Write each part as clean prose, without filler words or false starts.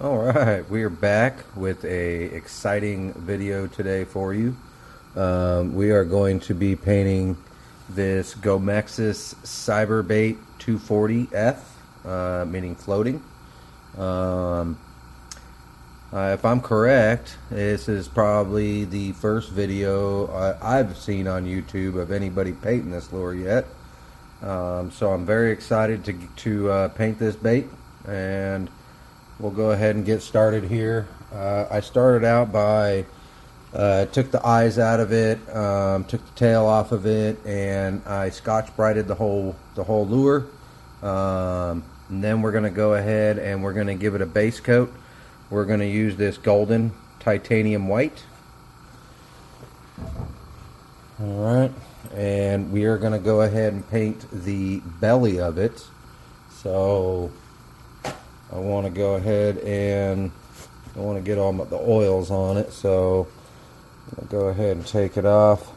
Alright, we are back with a exciting video today for you. We are going to be painting this Gomexus Cyberbait 240F, meaning floating. If I'm correct, this is probably the first video I've seen on YouTube of anybody painting this lure yet. So I'm very excited to paint this bait, and we'll go ahead and get started here. I started out by took the eyes out of it, took the tail off of it, and I Scotch-Brighted the whole lure. And then we're going to go ahead and we're going to give it a base coat. We're going to use this golden titanium white. Alright, and we are going to go ahead and paint the belly of it. So I want to go ahead and I want to get all the oils on it, so I'll go ahead and take it off.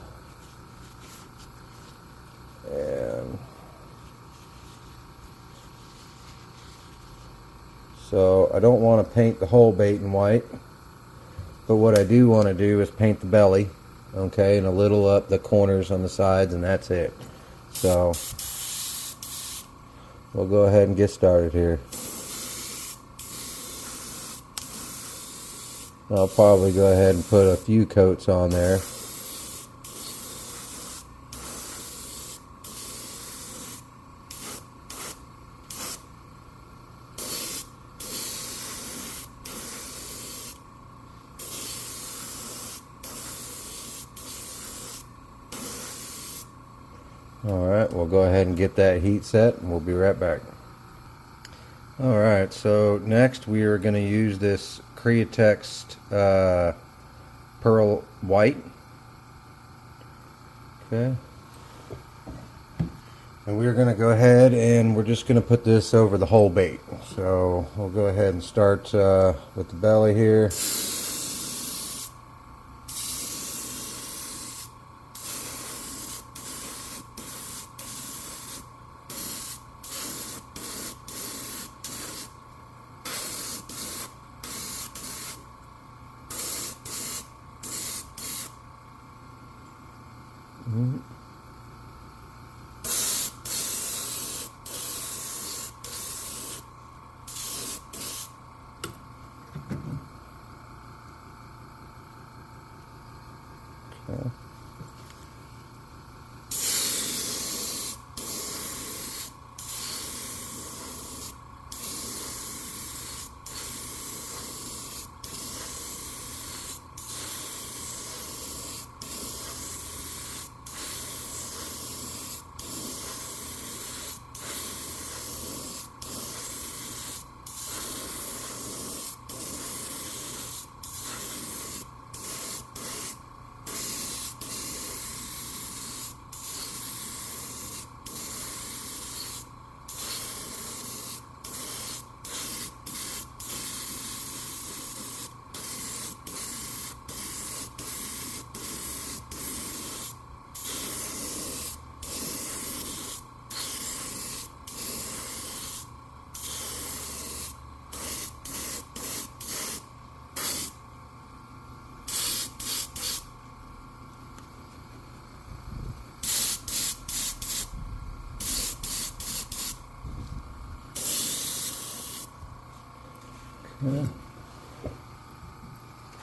And so I don't want to paint the whole bait in white, but what I do want to do is paint the belly, okay, and a little up the corners on the sides, and that's it. So we'll go ahead and get started here. I'll probably go ahead and put a few coats on there. Alright, we'll go ahead and get that heat set, and we'll be right back. Alright, so next we are going to use this Createx pearl white. Okay. And we're going to go ahead and we're just going to put this over the whole bait. So we'll go ahead and start with the belly here. Okay.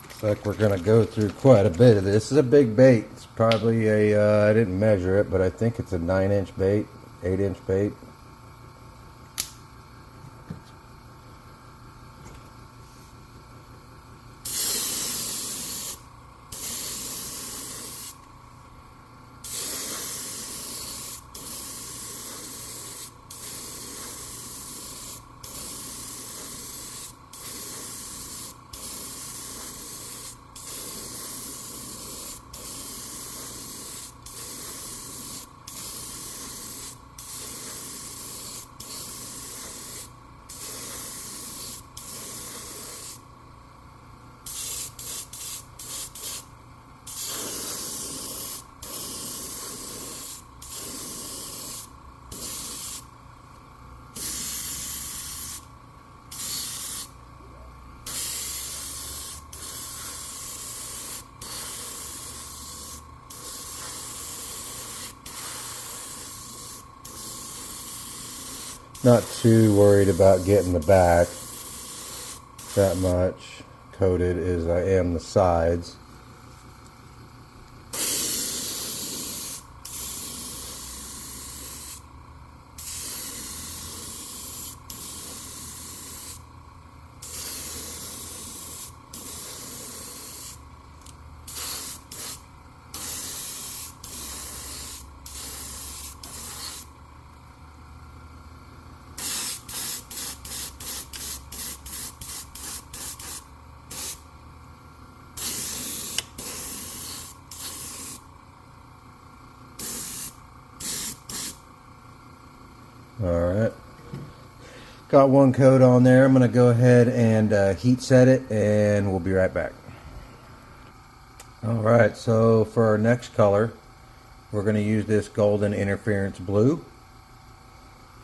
Looks like we're going to go through quite a bit of this. This is a big bait. It's probably a, I didn't measure it, but I think it's a 9-inch bait, 8-inch bait. Not too worried about getting the back that much coated as I am the sides. Alright, got one coat on there. I'm going to go ahead and heat set it, and we'll be right back. Alright, so for our next color, we're going to use this golden interference blue,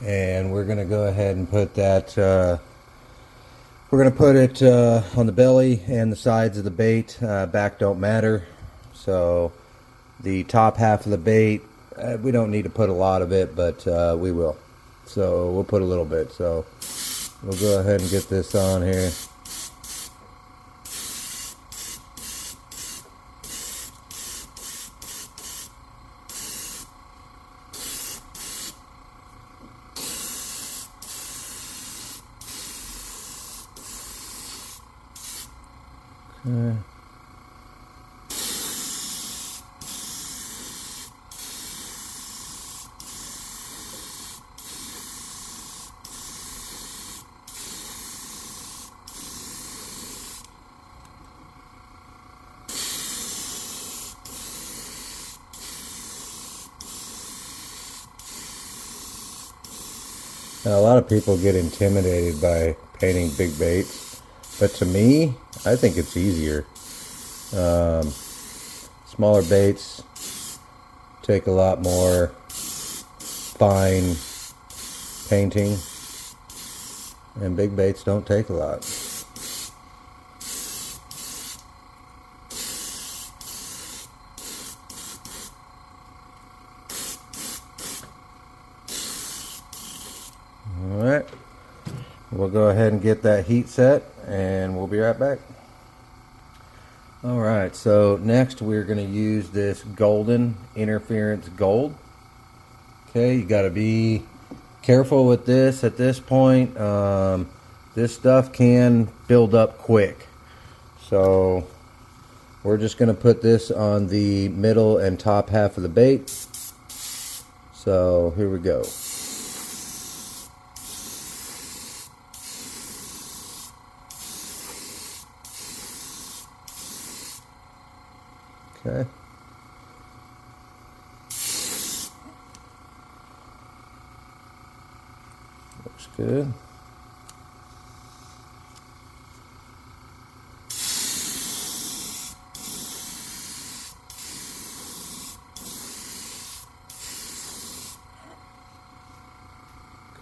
and we're going to go ahead and put that, we're going to put it on the belly and the sides of the bait. Back don't matter. So the top half of the bait, we don't need to put a lot of it, but we will. So we'll put a little bit. So we'll go ahead and get this on here. Okay. Now, a lot of people get intimidated by painting big baits, but to me, I think it's easier. Smaller baits take a lot more fine painting, and big baits don't take a lot. Alright, we'll go ahead and get that heat set, and we'll be right back. Alright, so next we're going to use this golden interference gold. Okay, you got to be careful with this at this point. This stuff can build up quick. So we're just going to put this on the middle and top half of the bait. So here we go. Okay. Looks good.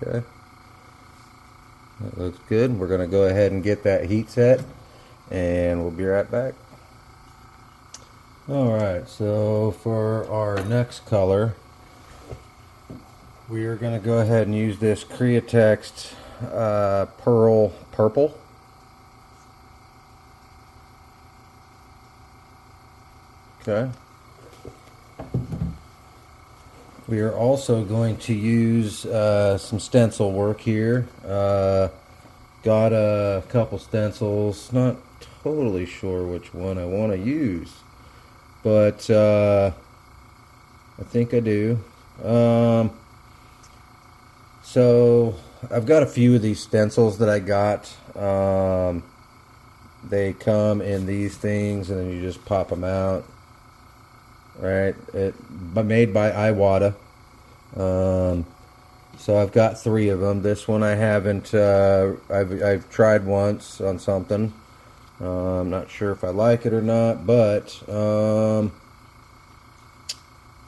Okay. That looks good. We're going to go ahead and get that heat set, and we'll be right back. Alright, so for our next color, we are going to go ahead and use this Createx Pearl Purple. Okay. We are also going to use some stencil work here. Got a couple stencils, not totally sure which one I want to use, but I think I do. So I've got a few of these stencils that I got. They come in these things, and then you just pop them out. Right, made by Iwata. So I've got 3 of them. This one I haven't. I've tried once on something. I'm not sure if I like it or not, but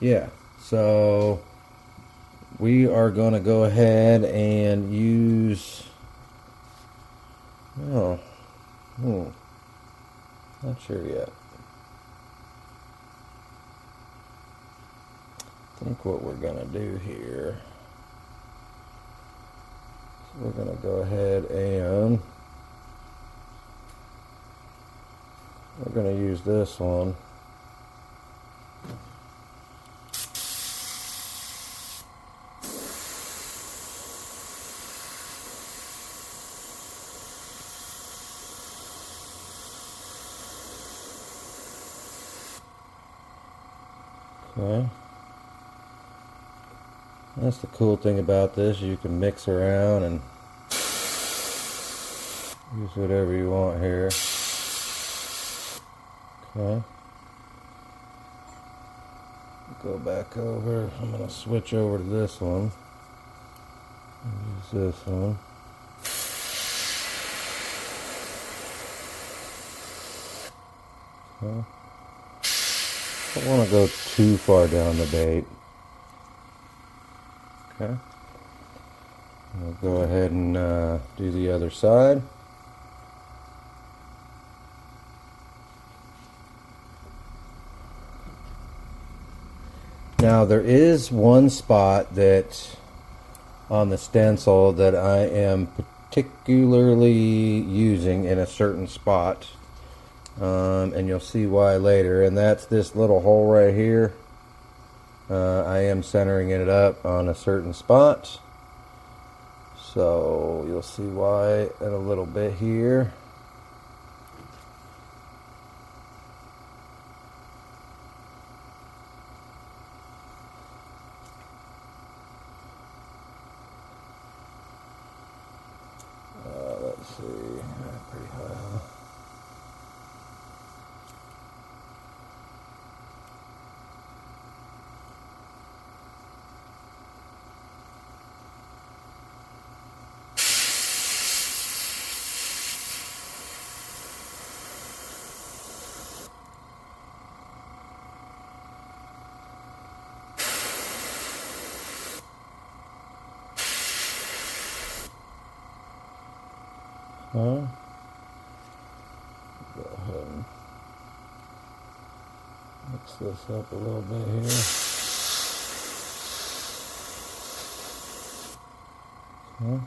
yeah. So we are going to go ahead and use. Not sure yet. I think what we're going to do here we're going to go ahead and we're going to use this one. Okay. That's the cool thing about this. You can mix around and use whatever you want here. Okay. Go back over. I'm going to switch over to this one. Use this one. Okay. I don't want to go too far down the bait. Okay. We'll go ahead and do the other side. Now there is one spot that on the stencil that I am particularly using in a certain spot. And you'll see why later, and that's this little hole right here. I am centering it up on a certain spot, so you'll see why in a little bit here. Let's see, pretty high. Go ahead and mix this up a little bit here. Okay.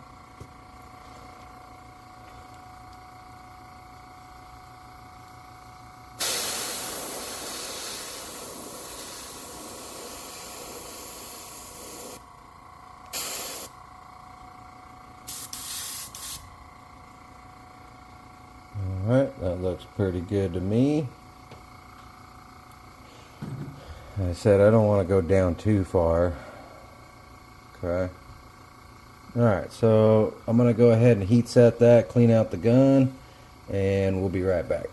Alright, that looks pretty good to me. Like I said, I don't want to go down too far. Okay. Alright, so I'm going to go ahead and heat set that, clean out the gun, and we'll be right back.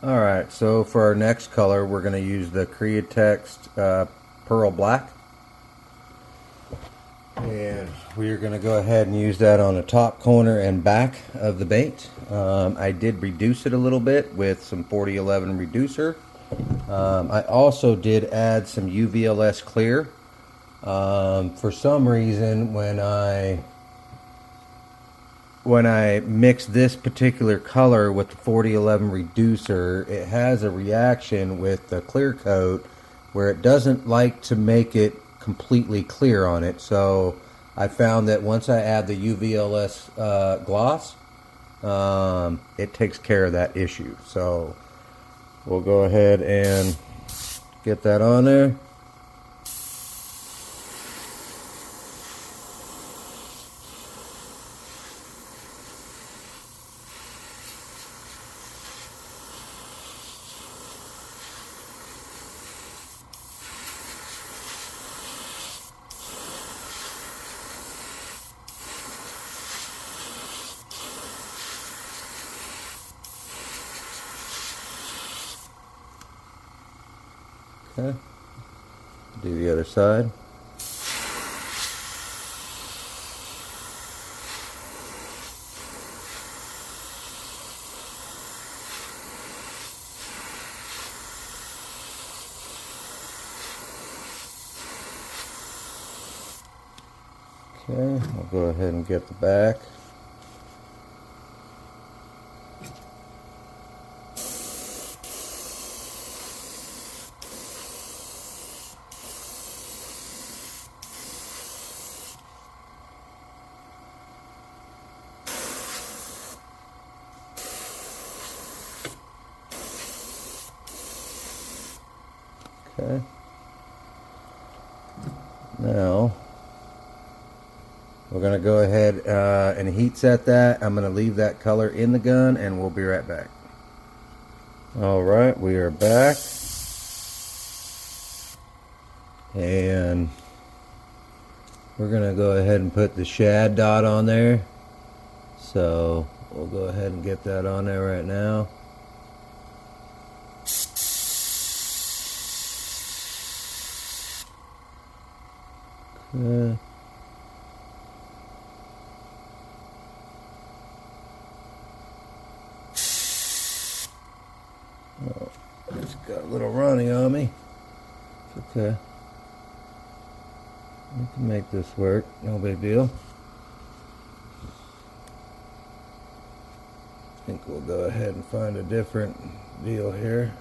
Alright, so for our next color, we're going to use the Createx Pearl Black. And we're going to go ahead and use that on the top corner and back of the bait. I did reduce it a little bit with some 4011 reducer. I also did add some UVLS clear. For some reason, when I mix this particular color with the 4011 reducer, it has a reaction with the clear coat where it doesn't like to make it completely clear on it. So I found that once I add the UVLS gloss, it takes care of that issue. So we'll go ahead and get that on there. Okay, do the other side. Okay, I'll go ahead and get the back. Okay. Now we're going to go ahead and heat set that. I'm going to leave that color in the gun and we'll be right back. Alright, we are back. And we're going to go ahead and put the shad dot on there. So we'll go ahead and get that on there right now. Okay. Oh, it's got a little runny on me. It's okay. We can make this work, no big deal. I think we'll go ahead and find a different deal here.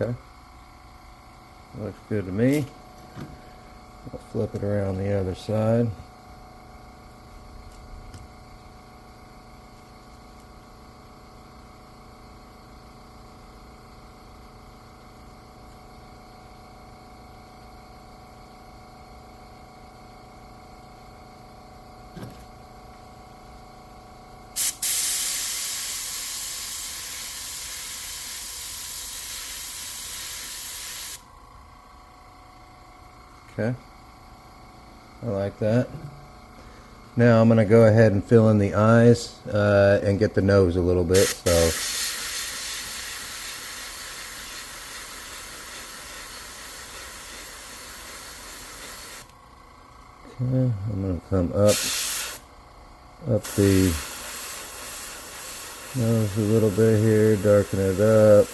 Okay. Looks good to me. I'll flip it around the other side. Okay, I like that. Now I'm going to go ahead and fill in the eyes and get the nose a little bit. So okay, I'm going to come up the nose a little bit here, darken it up.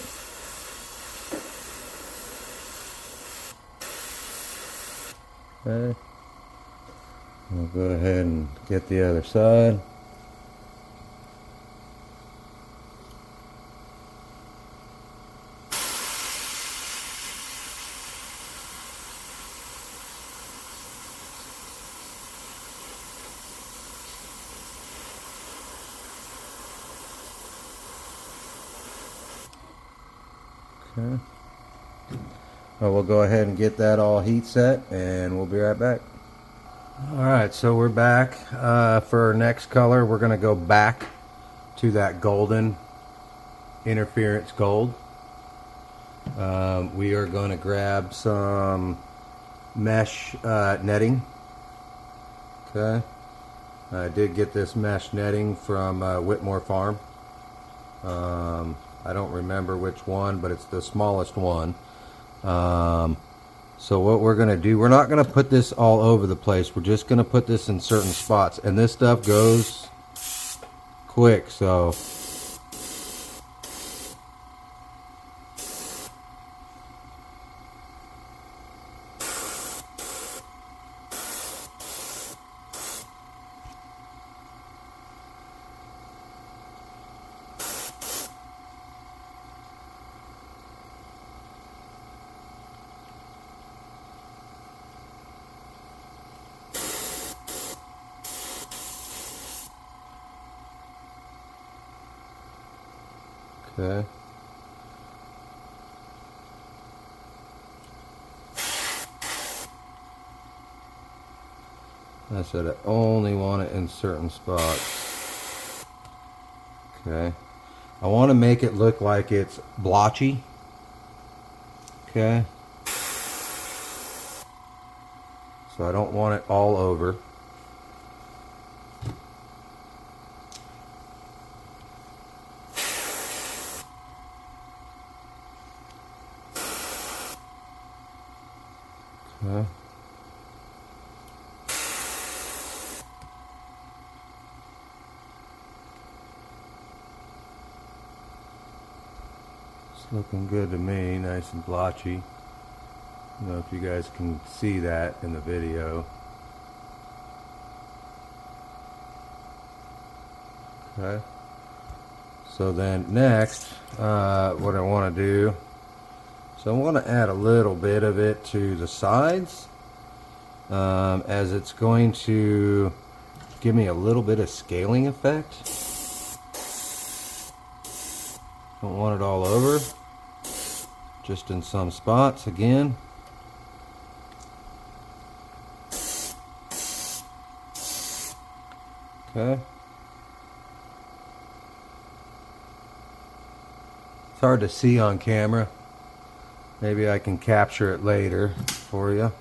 Okay. We'll go ahead and get the other side. Okay. Well, we'll go ahead and get that all heat set and we'll be right back. Alright, so we're back. For our next color, we're going to go back to that golden interference gold. We are going to grab some mesh netting. Okay. I did get this mesh netting from Whitmore Farm. I don't remember which one, but it's the smallest one. So what we're going to do, we're not going to put this all over the place. We're just going to put this in certain spots. And this stuff goes quick, so... Okay. I said I only want it in certain spots. Okay. I want to make it look like it's blotchy. Okay. So I don't want it all over. Okay. It's looking good to me, nice and blotchy. I don't know if you guys can see that in the video. Okay. So then next, what I want to do, so I want to add a little bit of it to the sides as it's going to give me a little bit of scaling effect. Don't want it all over, just in some spots again. Okay. It's hard to see on camera. Maybe I can capture it later for you.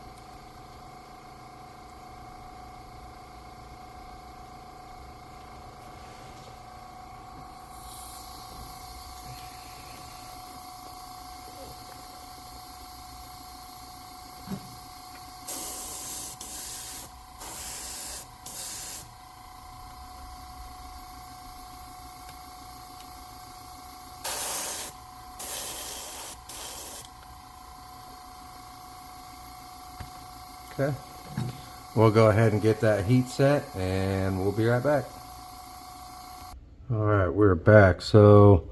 Okay, we'll go ahead and get that heat set and we'll be right back. Alright, we're back. So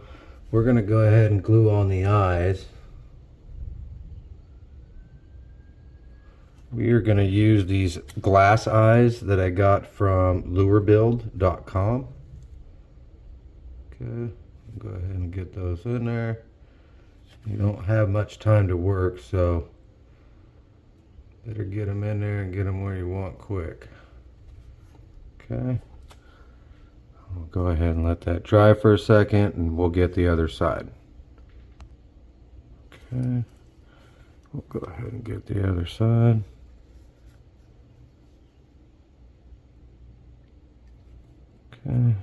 we're going to go ahead and glue on the eyes. We are going to use these glass eyes that I got from lurebuild.com. Okay, go ahead and get those in there. You don't have much time to work, so better get them in there and get them where you want quick. Okay. We'll go ahead and let that dry for a second and we'll get the other side. Okay. We'll go ahead and get the other side. Okay.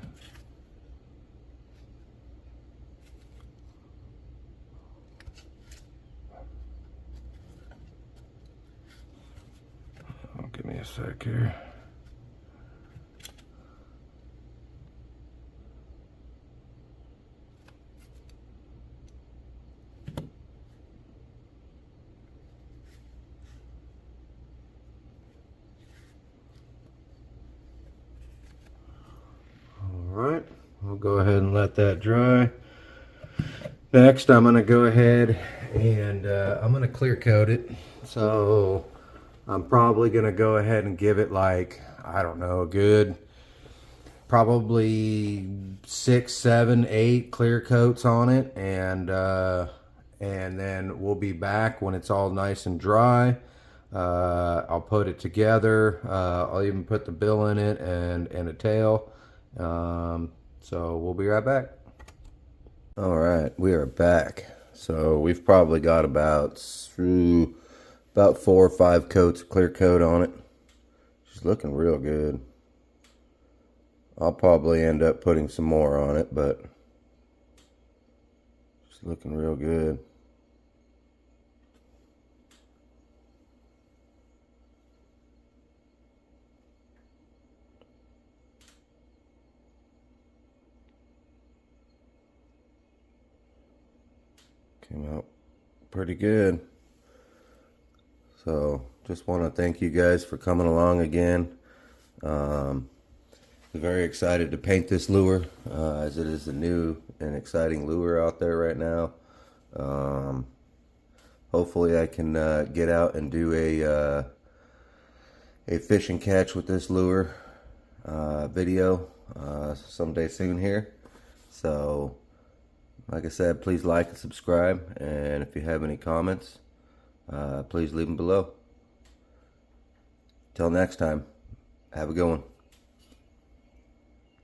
Give me a sec here. Alright, we'll go ahead and let that dry. Next, I'm going to go ahead and I'm going to clear coat it. So I'm probably going to go ahead and give it like, I don't know, a good probably 6, 7, 8 clear coats on it, and then we'll be back when it's all nice and dry. I'll put it together. I'll even put the bill in it and a tail. So we'll be right back. All right, we are back. So we've probably got about 4 or 5 coats of clear coat on it. She's looking real good. I'll probably end up putting some more on it, but it's looking real good. Came out pretty good. So just want to thank you guys for coming along again. Very excited to paint this lure, as it is a new and exciting lure out there right now. Hopefully I can get out and do a fish and catch with this lure video someday soon here. So like I said, please like and subscribe, and if you have any comments, please leave them below. Till next time, have a good one.